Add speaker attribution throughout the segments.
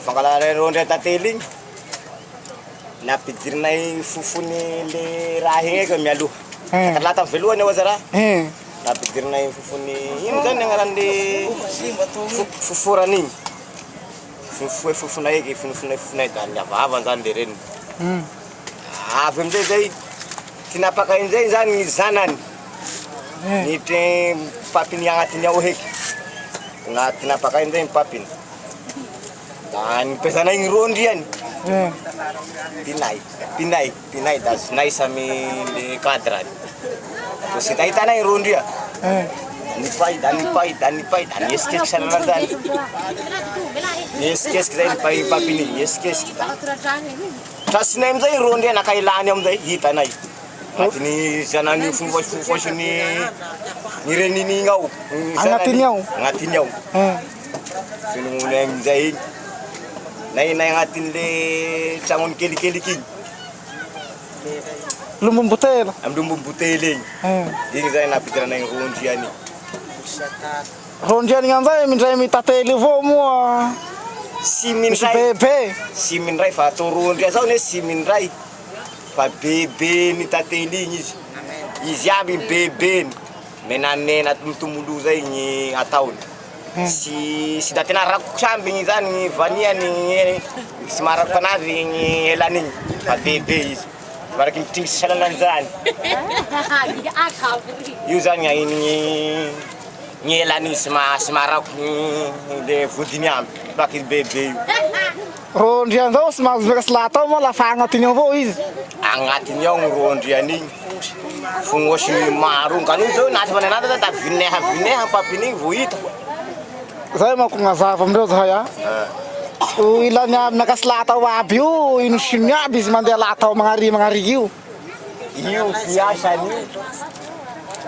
Speaker 1: fangalana rondry tantely igny. Napidirinay fofony le raha igny eky mialoha. Laha tamin'ny voalohany ao zara. Napidirinay fofony ino zany agnaran'le foforany igny. Fofona eky, fofonay da niavavany zany le reny. Avy amizay zay tinapakain'izay zany ny zanany. Niditra papiny agnatiny ao heky. Tinapakain'izay ny papiny. Da nipezana igny rondry iany. Pinay da naisa amy le cadre. Ko sy hitanay rondry ia. Nipay da niesikesiky sanana zany. Niesikesiky zay nipay papiny igny, niesikesiky. Trasinay amizay rondry nakailany amizay hitanay. Agnatiny zanany fofosiny ny reniny igny ao.
Speaker 2: Agnatiny ao?
Speaker 1: Agnatiny ao. Finongonay amizay igny. Nainay agnatiny le tragnony kelikeliky igny.
Speaker 2: Lumbom-botely?
Speaker 1: Amy lumbom-botely igny. Igny zay napidiranay rondry iany.
Speaker 2: Rondry iany amizay mindray mitantely avao moa.
Speaker 1: Sy mindray.
Speaker 2: Bebe.
Speaker 1: Sy mindray fa atao rondry zao ne sy mindray. Fa bebe ny tantely igny izy. Izy aby bebeny. Menamena tomolo zay ny ataony. Sy da tena rakoky samby igny zany ny vaniany, sy marako anazy ny elan'igny. Fa bebe izy. Baraky mitingitsy sananany zany. Io zany ny elan'igny sy marako le vodiny amby. Baraky bebe io.
Speaker 2: Rondry iany zao sy mahazo meka sy lahatao moa lafa agnatiny ao avao izy.
Speaker 1: Agnatiny ao ny rondry ian'igny. Fognosiny maro. Kanio zao nahatsy fananata da vineha papiny igny vo hita.
Speaker 2: Zay manko gnazava amindreo zahay a. Ilany aby nakasy lahatao aby io, ino siny aby izy mandeha lahatao magnary io.
Speaker 1: Io fiasany io.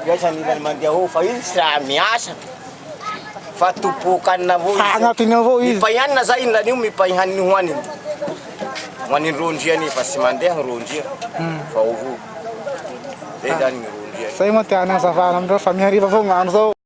Speaker 1: Fiasany ilany mandeha ao fa izy sy raha miasa. Fa topokanina avao izy.
Speaker 2: Agnatiny avao izy.
Speaker 1: Mipay hanina zay ilany io mipay haniny hoaniny. Hoaniny rondry iany fa sy mandeha rondry. Fa ovo. Zay zany ny rondry.
Speaker 2: Zay moa tiany hazavana amindreo fa mihariva avao gn'andro zao.